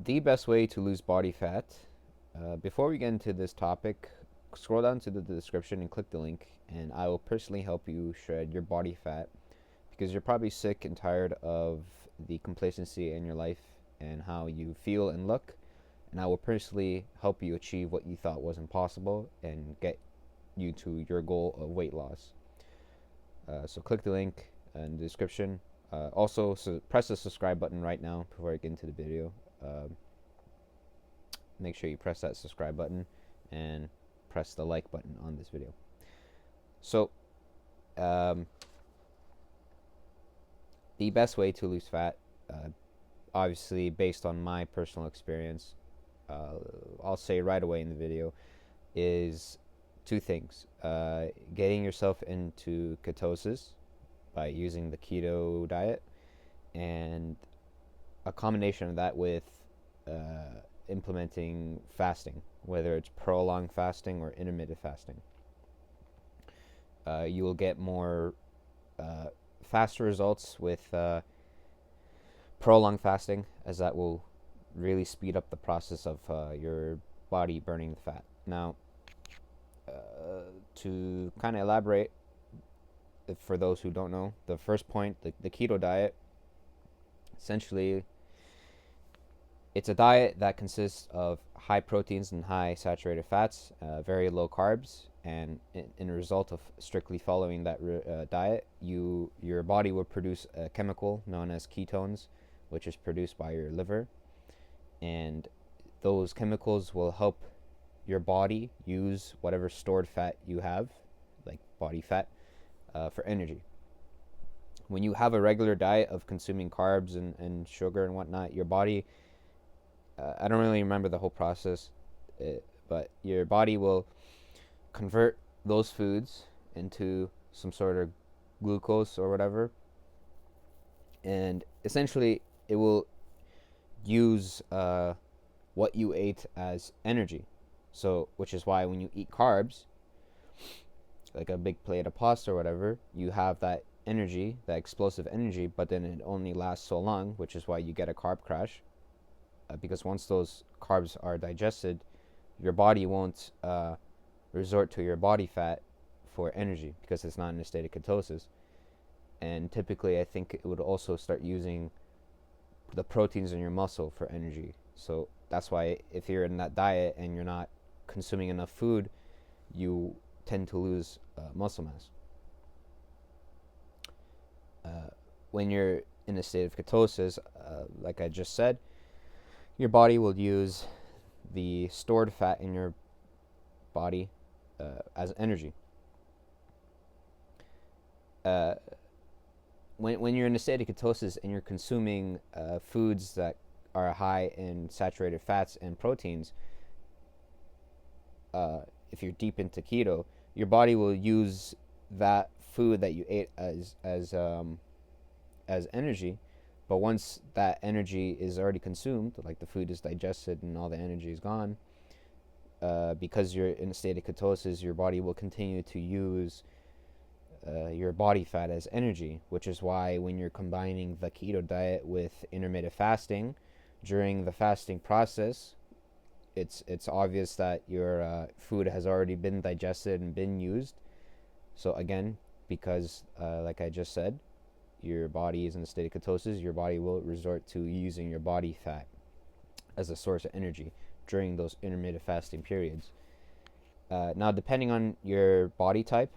The best way to lose body fat. Before we get into this topic, scroll down to the description and click the link, and I will personally help you shred your body fat because you're probably sick and tired of the complacency in your life and how you feel and look. And I will personally help you achieve what you thought was impossible and get you to your goal of weight loss. So click the link in the description. Also, press the subscribe button right now before I get into the video. Make sure you press that subscribe button and press the like button on this video. So, um, the best way to lose fat, obviously based on my personal experience, I'll say right away in the video, is two things. Getting yourself into ketosis by using the keto diet, and a combination of that with implementing fasting, whether it's prolonged fasting or intermittent fasting. You will get more faster results with prolonged fasting, as that will really speed up the process of your body burning the fat. Now, to kind of elaborate, for those who don't know, the first point, the keto diet, essentially, it's a diet that consists of high proteins and high saturated fats, very low carbs, and in a result of strictly following that diet, your body will produce a chemical known as ketones, which is produced by your liver, and those chemicals will help your body use whatever stored fat you have, like body fat, for energy. When you have a regular diet of consuming carbs and sugar and whatnot, your body, I don't really remember the whole process, but your body will convert those foods into some sort of glucose or whatever, and essentially it will use what you ate as energy. So, which is why when you eat carbs, like a big plate of pasta or whatever, you have that energy, that explosive energy, but then it only lasts so long, which is why you get a carb crash. Because once those carbs are digested, your body won't resort to your body fat for energy because it's not in a state of ketosis. And typically, I think it would also start using the proteins in your muscle for energy. So that's why if you're in that diet and you're not consuming enough food, you tend to lose muscle mass. When you're in a state of ketosis, like I just said, your body will use the stored fat in your body as energy. Uh, when you're in a state of ketosis and you're consuming foods that are high in saturated fats and proteins, if you're deep into keto, your body will use that food that you ate as energy. But once that energy is already consumed, like the food is digested and all the energy is gone, because you're in a state of ketosis, your body will continue to use your body fat as energy, which is why when you're combining the keto diet with intermittent fasting, during the fasting process, it's obvious that your food has already been digested and been used. So again, because like I just said, your body is in a state of ketosis, your body will resort to using your body fat as a source of energy during those intermittent fasting periods. Now, depending on your body type,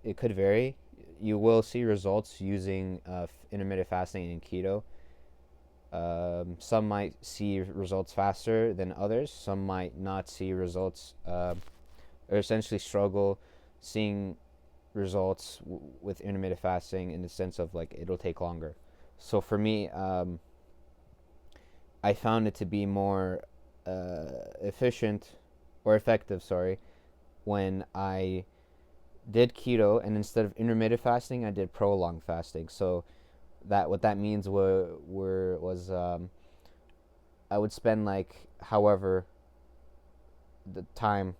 it could vary. You will see results using intermittent fasting and keto. Some might see results faster than others. Some might not see results, or essentially struggle seeing results with intermittent fasting in the sense of like it'll take longer. So for me, I found it to be more efficient or effective, sorry, when I did keto and instead of intermittent fasting, I did prolonged fasting. So that what that means was I would spend like however the time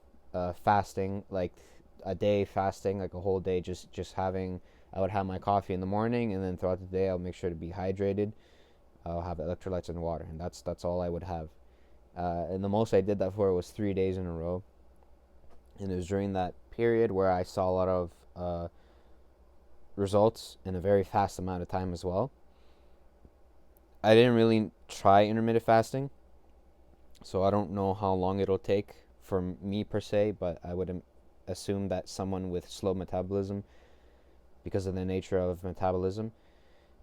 fasting, like a day fasting, like a whole day, just having. I would have my coffee in the morning, and then throughout the day, I'll make sure to be hydrated. I'll have electrolytes and water, and that's all I would have. And the most I did that for was 3 days in a row. And it was during that period where I saw a lot of results in a very fast amount of time as well. I didn't really try intermittent fasting, so I don't know how long it'll take for me per se, but I would assume that someone with slow metabolism, because of the nature of metabolism,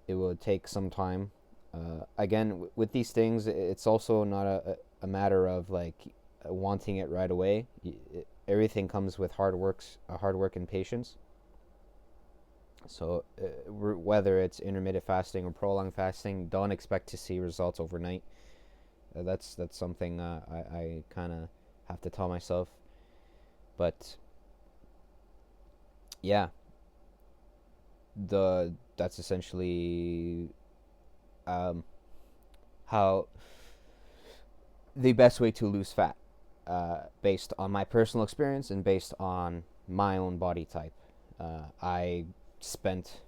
it would take some time. Again, with these things, it's also not a matter of like wanting it right away. Everything comes with hard work and patience. So whether it's intermittent fasting or prolonged fasting, don't expect to see results overnight. That's something I kind of have to tell myself. But yeah, that's essentially how the best way to lose fat, based on my personal experience and based on my own body type. I spent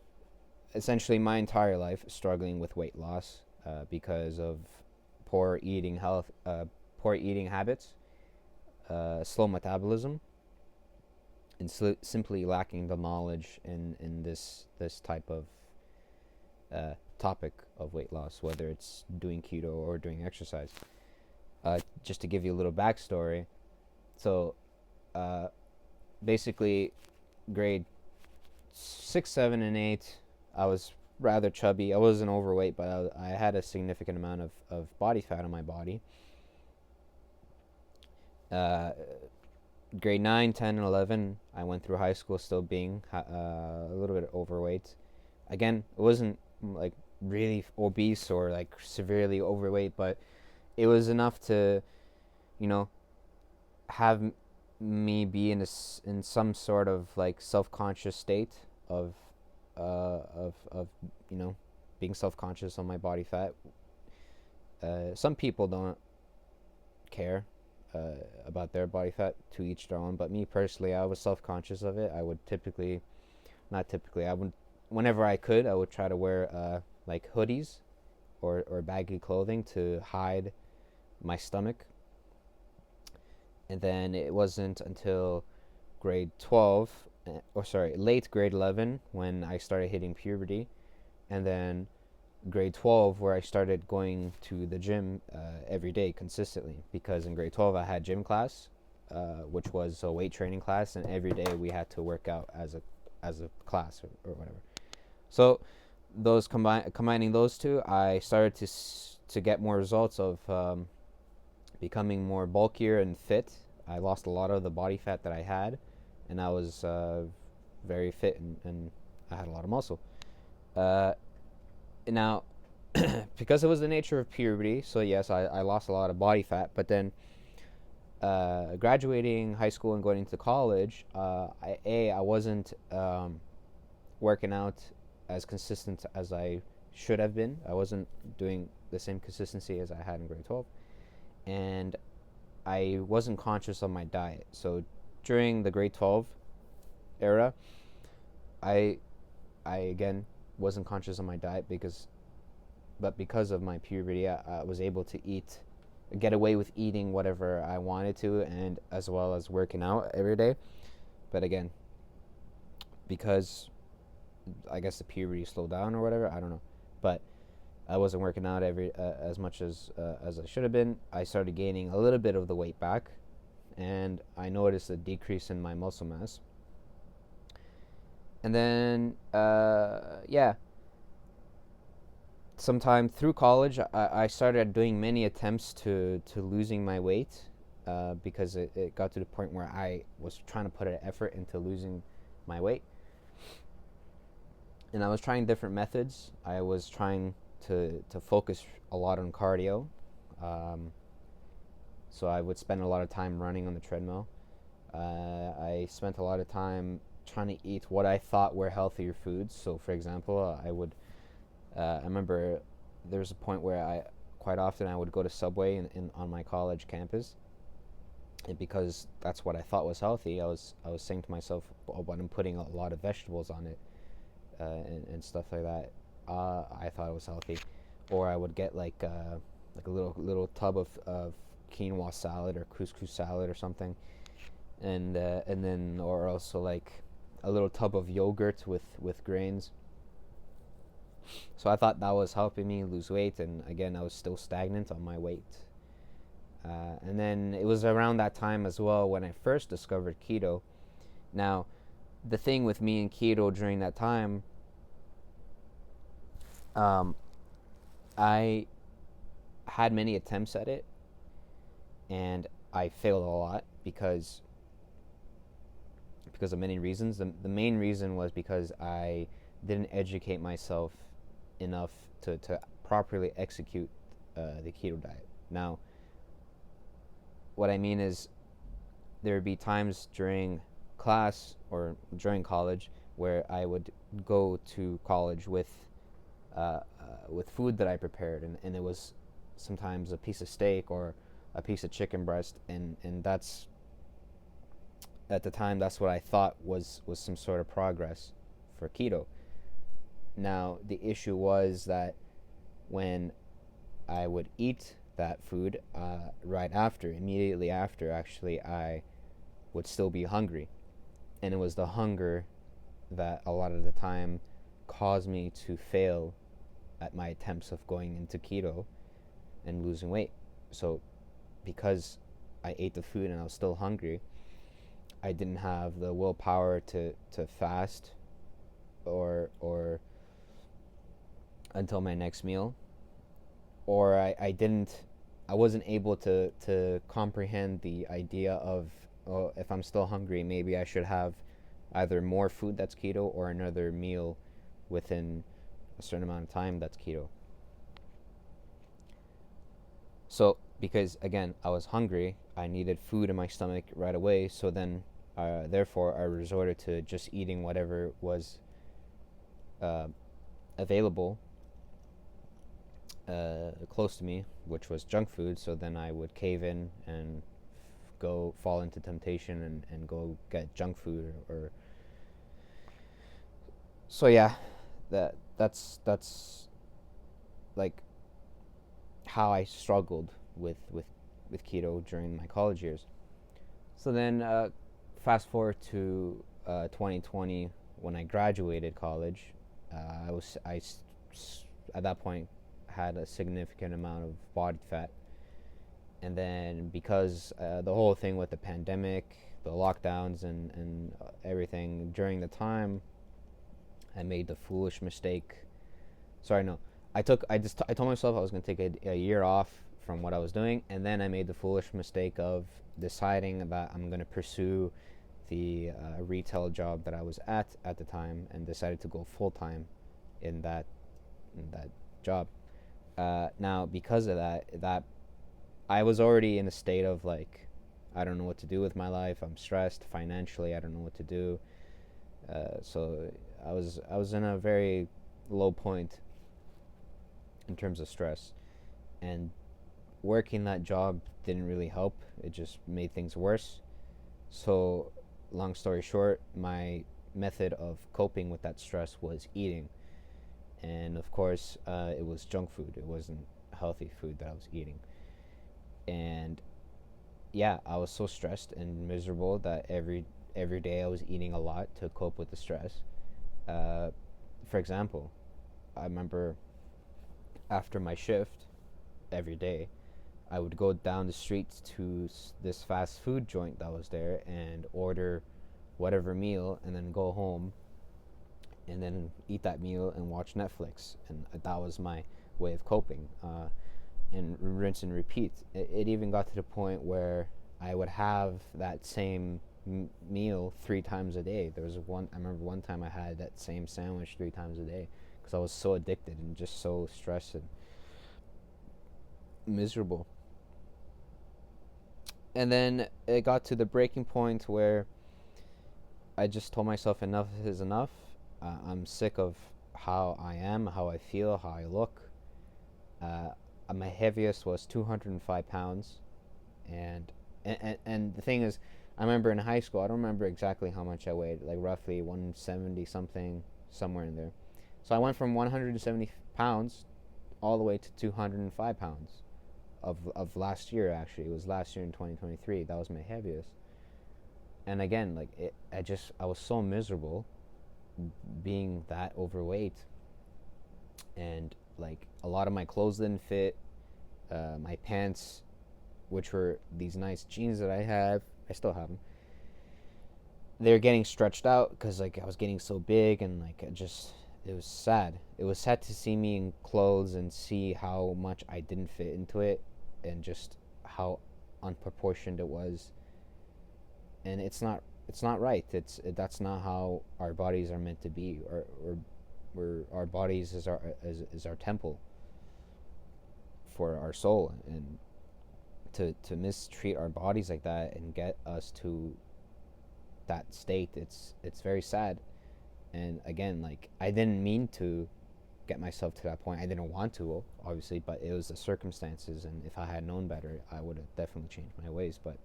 essentially my entire life struggling with weight loss because of poor eating poor eating habits, slow metabolism, and simply lacking the knowledge in this type of topic of weight loss, whether it's doing keto or doing exercise. Just to give you a little backstory, so basically, grade 6, 7, and 8, I was rather chubby. I wasn't overweight, but I had a significant amount of body fat on my body. Grade 9, 10, and 11, I went through high school still being a little bit overweight. Again, it wasn't like really obese or like severely overweight, but it was enough to, have me be in some sort of like self-conscious state of being self-conscious on my body fat. Some people don't care about their body fat, to each their own, but me personally, I was self-conscious of it. I would whenever I could, I would try to wear like hoodies or baggy clothing to hide my stomach. And then it wasn't until grade 12, late grade 11, when I started hitting puberty, and then grade 12 where I started going to the gym every day consistently, because in grade 12 I had gym class, which was a weight training class, and every day we had to work out as a class or whatever. So those combining those two, I started to get more results of becoming more bulkier and fit. I lost a lot of the body fat that I had, and I was very fit, and I had a lot of muscle. Now, because it was the nature of puberty, so yes, I lost a lot of body fat, but then graduating high school and going into college, I wasn't working out as consistent as I should have been. I wasn't doing the same consistency as I had in grade 12, and I wasn't conscious of my diet. So during the grade 12 era, I again wasn't conscious of my diet because of my puberty, I was able to get away with eating whatever I wanted to, and as well as working out every day. But again, because I guess the puberty slowed down or whatever, I don't know, but I wasn't working out as much as I should have been. I started gaining a little bit of the weight back, and I noticed a decrease in my muscle mass. And then, sometime through college, I started doing many attempts to losing my weight, because it got to the point where I was trying to put an effort into losing my weight. And I was trying different methods. I was trying to focus a lot on cardio. So I would spend a lot of time running on the treadmill. I spent a lot of time trying to eat what I thought were healthier foods. So, for example, I remember there was a point where quite often I would go to Subway on my college campus, and because that's what I thought was healthy, I was saying to myself, "Oh, but I'm putting a lot of vegetables on it, and stuff like that." I thought it was healthy. or I would get like a little tub of quinoa salad or couscous salad or something, and then or also like a little tub of yogurt with grains. So I thought that was helping me lose weight, and again I was still stagnant on my weight. And then it was around that time as well when I first discovered keto. Now, the thing with me and keto during that time, um, I had many attempts at it, and I failed a lot because of many reasons. The main reason was because I didn't educate myself enough to properly execute the keto diet. Now, what I mean is there would be times during class or during college where I would go to college with food that I prepared, and it was sometimes a piece of steak or a piece of chicken breast, and that's at the time that's what I thought was some sort of progress for keto. Now the issue was that when I would eat that food right after, immediately after, actually, I would still be hungry, and it was the hunger that a lot of the time caused me to fail at my attempts of going into keto and losing weight. So because I ate the food and I was still hungry, I didn't have the willpower to fast or until my next meal, or I wasn't able to comprehend the idea of, oh, if I'm still hungry, maybe I should have either more food that's keto or another meal within a certain amount of time that's keto. So, because again, I was hungry, I needed food in my stomach right away. So then, therefore, I resorted to just eating whatever was uh, available close to me, which was junk food. So then I would cave in and go fall into temptation and go get junk food or so yeah, that's like how I struggled with keto during my college years. So then, fast forward to 2020 when I graduated college. I was I at that point had a significant amount of body fat, and then because the whole thing with the pandemic, the lockdowns, and everything during the time, I made the foolish mistake. Sorry, no. I told myself I was going to take a year off from what I was doing, and then I made the foolish mistake of deciding that I'm going to pursue the retail job that I was at the time, and decided to go full time in that job. Now, because of that I was already in a state of like, I don't know what to do with my life. I'm stressed financially. I don't know what to do. So I was in a very low point in terms of stress, and working that job didn't really help. It just made things worse. So, long story short, my method of coping with that stress was eating, and of course, it was junk food. It wasn't healthy food that I was eating, and yeah, I was so stressed and miserable that every day I was eating a lot to cope with the stress. Uh, for example, I remember after my shift every day, I would go down the street to this fast food joint that was there and order whatever meal, and then go home and then eat that meal and watch Netflix. And that was my way of coping. And rinse and repeat. It even got to the point where I would have that same meal 3 times a day. There was I remember one time I had that same sandwich 3 times a day because I was so addicted and just so stressed and miserable. And then it got to the breaking point where I just told myself enough is enough. I'm sick of how I am, how I feel, how I look. Uh, my heaviest was 205 pounds, and, and the thing is, I remember in high school, I don't remember exactly how much I weighed, like roughly 170 something, somewhere in there. So I went from 170 pounds all the way to 205 pounds of last year. Actually, it was last year in 2023. That was my heaviest. And again, like I was so miserable being that overweight, and like a lot of my clothes didn't fit. My pants, which were these nice jeans that I have, I still have them. They're getting stretched out because like I was getting so big, and like it was sad. It was sad to see me in clothes and see how much I didn't fit into it, and just how unproportioned it was. And it's not right. That's not how our bodies are meant to be, or our bodies is our temple for our soul, and to mistreat our bodies like that and get us to that state, it's very sad. And again, like I didn't mean to get myself to that point. I didn't want to, obviously, but it was the circumstances, and if I had known better, I would have definitely changed my ways. But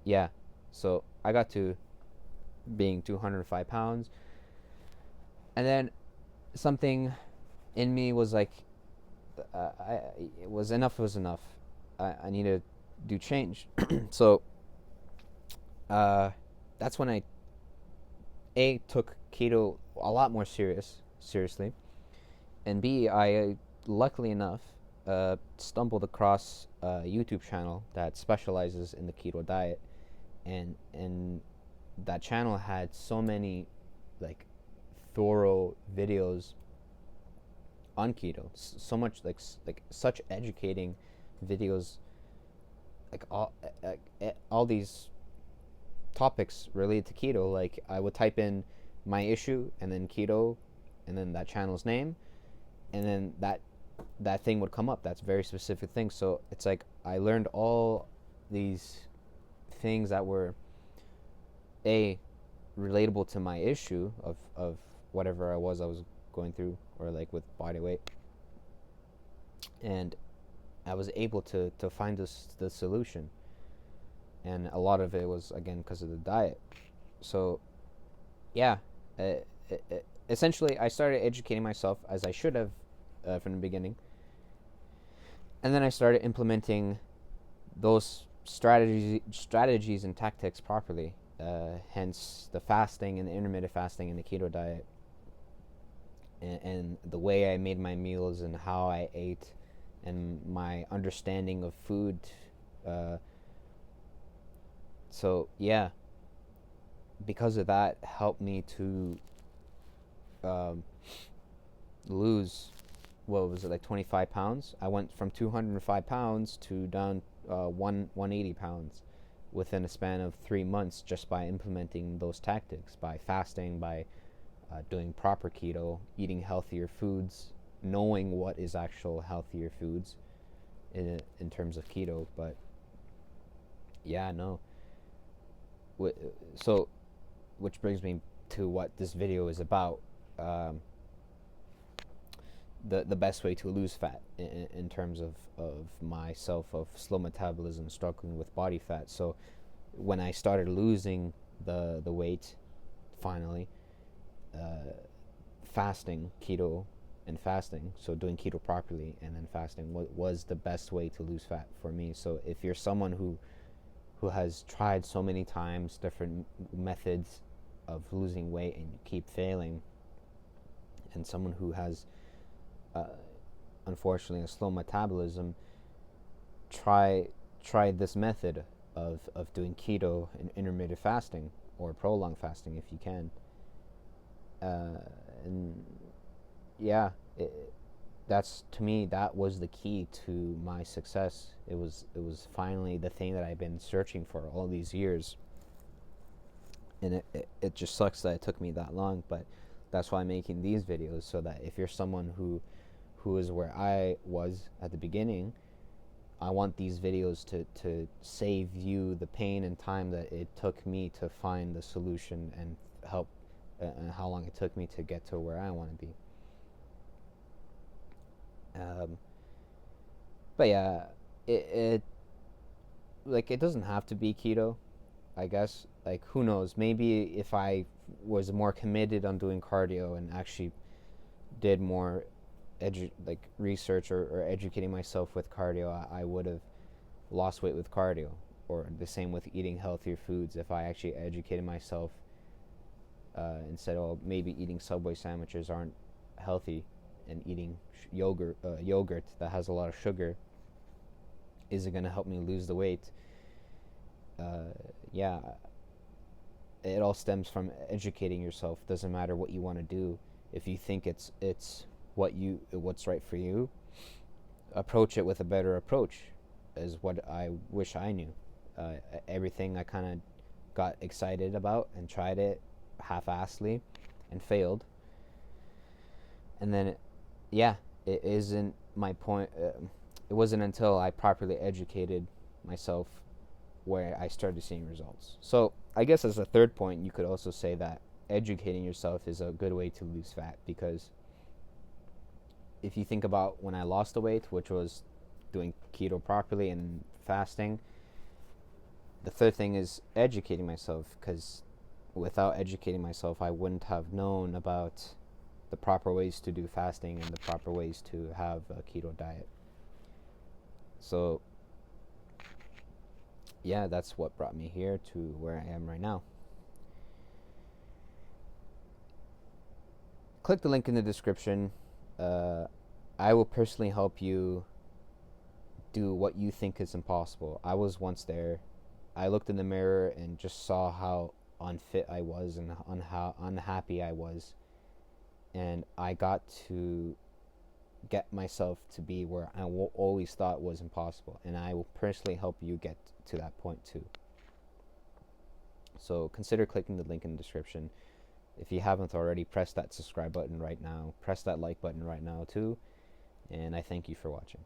yeah, so I got to being 205 pounds, and then something in me was like, it was enough was enough. I need to do change. So that's when I took keto a lot more seriously, and B, I luckily enough stumbled across a YouTube channel that specializes in the keto diet, and that channel had so many like thorough videos on keto, so much like such educating videos, like all these topics related to keto. Like I would type in my issue and then keto and then that channel's name, and then that thing would come up. That's a very specific thing. So it's like I learned all these things that were relatable to my issue of whatever I was going through, or like with body weight, and I was able to find the solution. And a lot of it was again because of the diet. So yeah, uh, essentially I started educating myself as I should have from the beginning, and then I started implementing those strategies and tactics properly. Hence the fasting and the intermittent fasting and the keto diet, and the way I made my meals and how I ate, and my understanding of food. So yeah, because of that, helped me to lose, what was it, like 25 pounds. I went from 205 pounds to down 180 pounds within a span of 3 months, just by implementing those tactics, by fasting, by doing proper keto, eating healthier foods, knowing what is actual healthier foods in terms of keto. But yeah, no. So, which brings me to what this video is about. The best way to lose fat in terms of myself, of slow metabolism, struggling with body fat. So when I started losing the weight, finally, fasting, keto and fasting, so doing keto properly and then fasting was the best way to lose fat for me. So if you're someone who has tried so many times different methods of losing weight and you keep failing, and someone who has unfortunately a slow metabolism, try this method of doing keto and intermittent fasting, or prolonged fasting if you can. And yeah, that's, to me, that was the key to my success. It was finally the thing that I've been searching for all these years, and it just sucks that it took me that long. But that's why I'm making these videos, so that if you're someone who is where I was at the beginning, I want these videos to save you the pain and time that it took me to find the solution, and help, and how long it took me to get to where I want to be. But yeah, it like, it doesn't have to be keto, I guess. Like, who knows? Maybe if I was more committed on doing cardio and actually did more research or educating myself with cardio, I would have lost weight with cardio. Or the same with eating healthier foods. If I actually educated myself and said, "Oh, maybe eating Subway sandwiches aren't healthy, and eating yogurt that has a lot of sugar isn't gonna help me lose the weight." Yeah, it all stems from educating yourself. Doesn't matter what you want to do. If you think it's what's right for you, approach it with a better approach. Is what I wish I knew. Everything I kind of got excited about and tried it half-assedly and failed. And then, yeah, it isn't my point. It wasn't until I properly educated myself where I started seeing results. So I guess as a third point, you could also say that educating yourself is a good way to lose fat, because if you think about when I lost the weight, which was doing keto properly and fasting, the third thing is educating myself, because without educating myself, I wouldn't have known about the proper ways to do fasting and the proper ways to have a keto diet. So yeah, that's what brought me here to where I am right now. Click the link in the description. I will personally help you do what you think is impossible. I was once there. I looked in the mirror and just saw how unfit I was and how unhappy I was. And I got to get myself to be where I always thought was impossible. And I will personally help you get to that point too. So consider clicking the link in the description. If you haven't already, press that subscribe button right now. Press that like button right now too. And I thank you for watching.